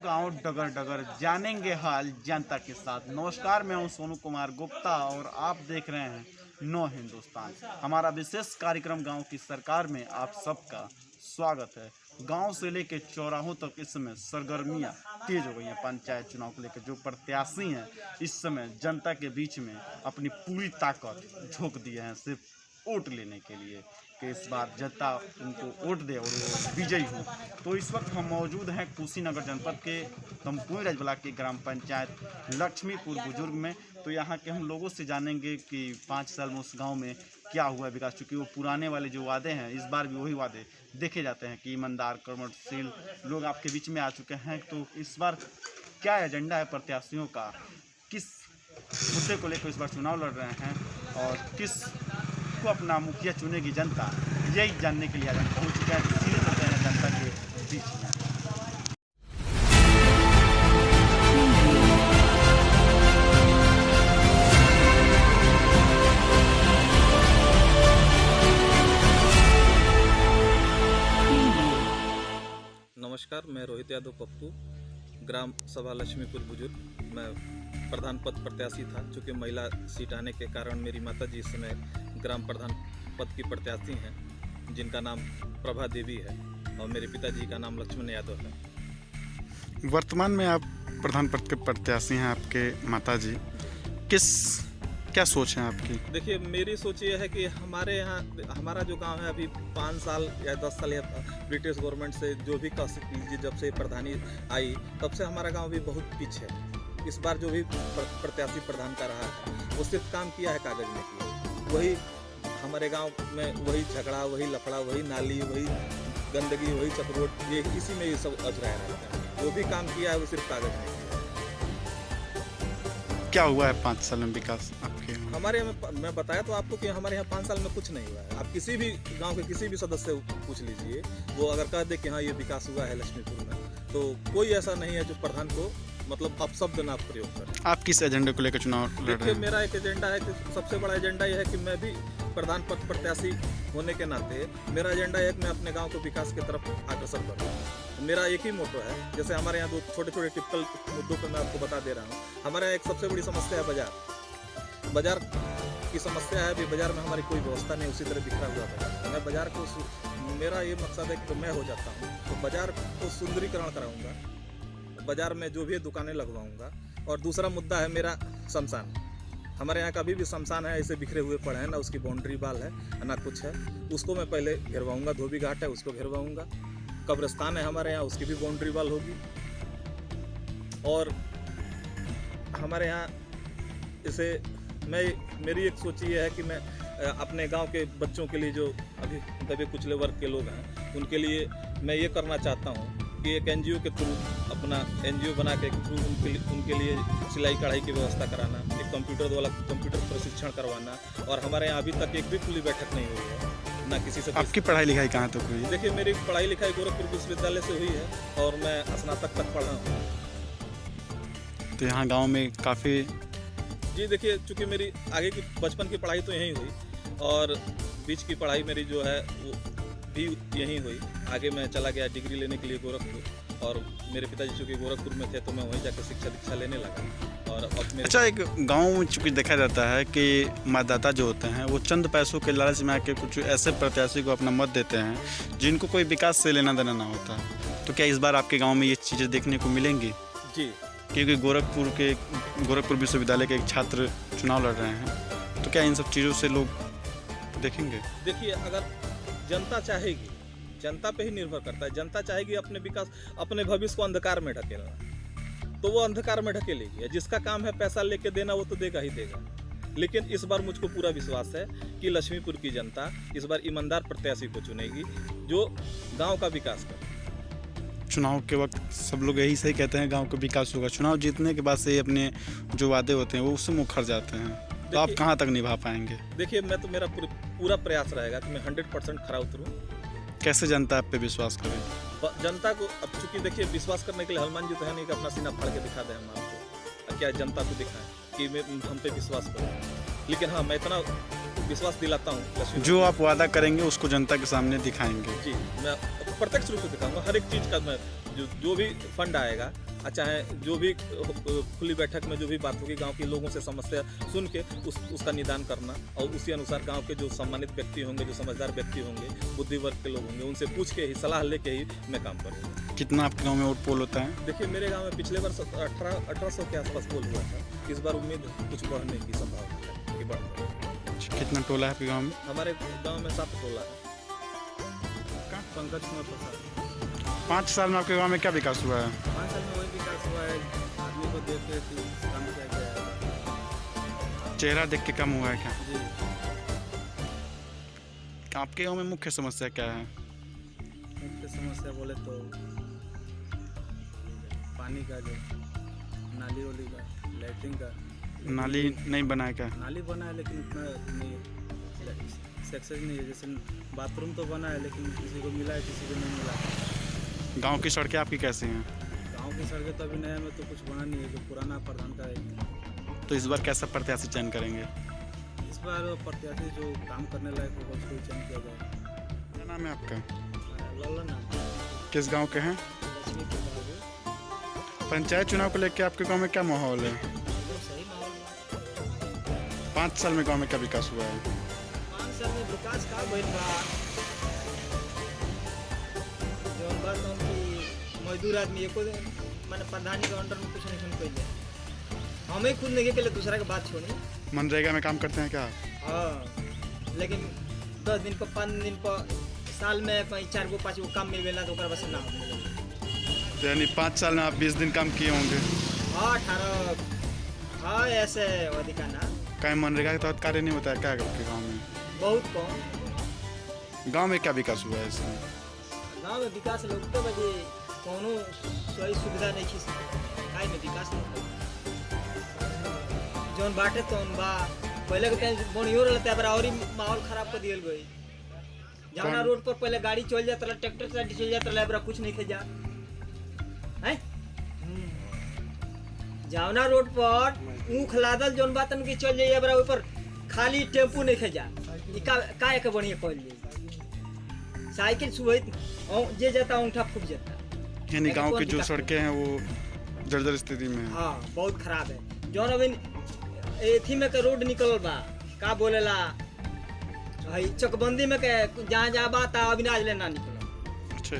गांव डगर डगर जानेंगे हाल जनता के साथ। नमस्कार, मैं हूं सोनू कुमार गुप्ता और आप देख रहे हैं नो हिंदुस्तान। हमारा विशेष कार्यक्रम गांव की सरकार में आप सबका स्वागत है। गांव से लेकर चौराहों तक इस समय सरगर्मियां तेज हो गई हैं। पंचायत चुनाव को लेकर जो प्रत्याशी हैं इस समय जनता के बीच में अपनी पूरी ताकत झोंक दिए हैं सिर्फ वोट लेने के लिए कि इस बार जनता उनको वोट दे और वो विजयी हो। तो इस वक्त हम मौजूद हैं कुशीनगर जनपद के तमकुही राज ब्लॉक की ग्राम पंचायत लक्ष्मीपुर बुजुर्ग में। तो यहाँ के हम लोगों से जानेंगे कि 5 साल में उस गांव में क्या हुआ विकास, चूँकि वो पुराने वाले जो वादे हैं इस बार भी वही वादे देखे जाते हैं कि ईमानदार कर्मशील लोग आपके बीच में आ चुके हैं। तो इस बार क्या एजेंडा है प्रत्याशियों का, किस मुद्दे को लेकर इस बार चुनाव लड़ रहे हैं और किस को अपना मुखिया चुनेगी जनता, यही जानने के लिए आज हम पहुँच चुके हैं सीधे चलते हैं जनता के बीच में। नमस्कार, मैं रोहित यादव पप्पू, ग्राम सभा लक्ष्मीपुर बुजुर्ग। मैं प्रधान पद प्रत्याशी था। चूँकि महिला सीट आने के कारण मेरी माताजी इस समय ग्राम प्रधान पद की प्रत्याशी हैं, जिनका नाम प्रभा देवी है, और मेरे पिताजी का नाम लक्ष्मण यादव है। वर्तमान में आप प्रधान पद के प्रत्याशी हैं, आपके माताजी, क्या सोच है आपकी? देखिए, मेरी सोच ये है कि हमारे यहाँ हमारा जो गांव है अभी 5 साल या 10 साल या ब्रिटिश गवर्नमेंट से जो भी कह लीजिए, जब से प्रधानी आई तब से हमारा गांव भी बहुत पीछे है। इस बार जो भी प्रत्याशी प्रधान का रहा है वो सिर्फ काम किया है कागज में किया। वही हमारे गांव में वही झगड़ा, वही लफड़ा, वही नाली, वही गंदगी, वही चक्रोट, ये इसी में ये सब अजराया रहता है। जो भी काम किया है वो सिर्फ कागज में किया। क्या हुआ है 5 साल में विकास आपके? हमारे यहाँ मैं बताया तो आपको कि हमारे यहाँ 5 साल में कुछ नहीं हुआ है। आप किसी भी गांव के किसी भी सदस्य से पूछ लीजिए, वो अगर कह दे कि हाँ ये विकास हुआ है लक्ष्मीपुर में, तो कोई ऐसा नहीं है जो प्रधान को मतलब अपशब्द ना प्रयोग करे। आप किस एजेंडे को लेकर चुनाव लड़ रहे हैं? मेरा एक एजेंडा है कि सबसे बड़ा एजेंडा यह है कि मैं भी प्रधान पद प्रत्याशी होने के नाते मेरा एजेंडा है कि मैं अपने गाँव को विकास की तरफ अग्रसर करूँ। मेरा एक ही मोटो है। जैसे हमारे यहाँ 2 छोटे छोटे टिपिकल मुद्दों पर मैं आपको बता दे रहा हूँ। हमारे यहाँ एक सबसे बड़ी समस्या है बाजार की समस्या है। अभी बाजार में हमारी कोई व्यवस्था नहीं, उसी तरह बिखरा हुआ बाजार। मैं बाजार को, मेरा ये मकसद है कि मैं हो जाता हूँ तो बाजार को सुंदरीकरण कराऊंगा, बाजार में जो भी दुकानें लगवाऊंगा। और दूसरा मुद्दा है मेरा शमशान। हमारे यहाँ कभी भी शमशान है ऐसे बिखरे हुए पड़े हैं, ना उसकी बाउंड्री वाल है ना कुछ है। उसको मैं पहले घेरवाऊंगा, धोबी घाट है उसको घेरवाऊंगा। कब्रिस्तान है हमारे यहाँ, उसकी भी बाउंड्री वाल होगी। और हमारे यहाँ इसे मेरी एक सोच ये है कि मैं अपने गांव के बच्चों के लिए, जो अभी दबे कुचले वर्ग के लोग हैं, उनके लिए मैं ये करना चाहता हूँ कि एक एनजीओ के थ्रू, अपना एनजीओ बना के थ्रू उनके लिए सिलाई कढ़ाई की व्यवस्था कराना, एक कंप्यूटर प्रशिक्षण करवाना। और हमारे यहाँ अभी तक एक भी खुली बैठक नहीं हुई है, ना किसी से। आपकी पढ़ाई लिखाई कहाँ तक हुई है? देखिए, मेरी पढ़ाई लिखाई गोरखपुर विश्वविद्यालय से हुई है और मैं स्नातक तक पढ़ा हूँ। तो यहाँ गाँव में काफ़ी जी, देखिए, चूँकि मेरी आगे की बचपन की पढ़ाई तो यहीं हुई और बीच की पढ़ाई मेरी जो है वो भी यहीं हुई। आगे मैं चला गया डिग्री लेने के लिए गोरखपुर, और मेरे पिताजी चूँकि गोरखपुर में थे तो मैं वहीं जाकर शिक्षा दीक्षा लेने लगा। और अब मेरे अच्छा, एक गांव में चूँकि देखा जाता है कि मतदाता जो होते हैं वो चंद पैसों के लालच में आके कुछ ऐसे प्रत्याशी को अपना मत देते हैं जिनको कोई विकास से लेना देना ना होता। तो क्या इस बार आपके गाँव में ये चीज़ें देखने को मिलेंगी? जी, क्योंकि गोरखपुर विश्वविद्यालय के एक छात्र चुनाव लड़ रहे हैं, तो क्या इन सब चीज़ों से लोग देखेंगे? देखिए, अगर जनता चाहेगी, जनता पे ही निर्भर करता है। जनता चाहेगी अपने विकास, अपने भविष्य को अंधकार में ढकेलना, तो वो अंधकार में ढकेलेगी। जिसका काम है पैसा लेके देना, वो तो देगा ही देगा। लेकिन इस बार मुझको पूरा विश्वास है कि लक्ष्मीपुर की जनता इस बार ईमानदार प्रत्याशी को चुनेगी जो गाँव का विकास करे। चुनाव के वक्त सब लोग यही सही कहते हैं गांव का विकास होगा। चुनाव जीतने के बाद से अपने जो वादे होते हैं वो उससे मुखर जाते हैं। तो आप कहां तक निभा पाएंगे? देखिए, मैं तो मेरा पूरा प्रयास रहेगा कि मैं 100% खरा उतरूं। कैसे जनता आप पे विश्वास करे? जनता को अब चूँकि देखिए, विश्वास करने के लिए हनुमान जी तो है नहीं कि अपना सीना फाड़ के दिखा दें हम आपको। क्या जनता को दिखाएं कि हम पे विश्वास करें। लेकिन हाँ, मैं इतना विश्वास दिलाता हूँ, जो आप वादा करेंगे उसको जनता के सामने दिखाएंगे। जी, मैं प्रत्यक्ष रूप से दिखाऊंगा। हर एक चीज़ का मैं जो भी फंड आएगा चाहे जो भी खुली बैठक में जो भी बात होगी गांव के लोगों से समस्या सुन के उसका निदान करना और उसी अनुसार गांव के जो सम्मानित व्यक्ति होंगे, जो समझदार व्यक्ति होंगे, बुद्धि वर्ग के लोग होंगे, उनसे पूछ के ही, सलाह लेके ही मैं काम करूँगा। कितना आपके गांव में वोट पोल होता है? देखिए, मेरे गांव में पिछले वर्ष 1800 के आसपास पोल हुआ था। इस बार उम्मीद कुछ बढ़ने की संभावना है कि बढ़ जाए। कितना टोला है आपके गाँव में? हमारे गाँव में 7 टोला है। पंकज कुमार प्रसाद। 5 साल में आपके गांव में क्या विकास हुआ है? 5 साल में वही विकास हुआ है, आदमी को देख के काम किया गया है। चेहरा देख के कम हुआ है क्या? जी। आपके गांव में मुख्य समस्या क्या है? मुख्य समस्या बोले तो पानी का, जो नाली वाली का, लैट्रिन का। नाली नहीं बना है क्या? नाली बना है लेकिन उतना नहीं सक्सेस नहीं है। जैसे बाथरूम तो बना है लेकिन किसी को मिला है, किसी को नहीं मिला है। गांव की सड़कें आपकी कैसी हैं? गांव की सड़कें तो अभी नया में तो कुछ बना नहीं है, जो पुराना प्रधान का है। तो इस बार कैसा प्रत्याशी चयन करेंगे? इस बार प्रत्याशी जो काम करने लायक होगा उसको चयन किया जाएगा। क्या नाम है आपका? लल्ला नाम। किस गांव के हैं? पंचायत चुनाव को लेकर आपके गांव में क्या माहौल है? सही माहौल। 5 साल में गांव में क्या विकास हुआ है? 5 साल में विकास का भइल बा। जौन बात उनकी मजदूर आदमी एको माने प्रधानी के अंडर में कुछ नहीं सुन पइले। हमें खुद नहीं के दूसरा के बात छोड़ी। मनरेगा में काम करते हैं क्या? हाँ, लेकिन 10 दिन पर 5 दिन पर साल में कहीं 4 गो 5 गो काम मिलेला तो ओकरा बस ना हो। तो यानी 5 साल में आप 20 दिन काम किए होंगे? हाँ, 18। हाँ, ऐसे अधिक ना। कहीं मनरेगा के तहत कार्य नहीं होता है क्या आपके गाँव में? बहुत कम। गांव में क्या विकास हुआ है इसमें? गाँव में विकास लोग तो बजे कोनो सही सुविधा नहीं खिस काई में विकास नहीं। जौन बाटे तौन बा पहले के टाइम बनियो रहता है, और ही माहौल खराब कर दियल गई। जवना रोड पर पहले गाड़ी चल जाता, ट्रैक्टर से चल जाता, अब कुछ नहीं खेजा है। जवना रोड पर ऊख लादल जौन बात उनकी चल जाइए, अब ऊपर खाली टेम्पू नहीं खेजा। का एक बढ़िया पहल ली साइकिल सुबह जे जाता ऊँठा फूट जाता। यानी गांव की जो सड़कें हैं वो जर्जर स्थिति में है। हाँ, बहुत खराब है। जौन अभी एथी में के रोड निकल बा, का बोलेला चकबंदी में के जहाँ बात अविनाश ले ना निकल। अच्छा,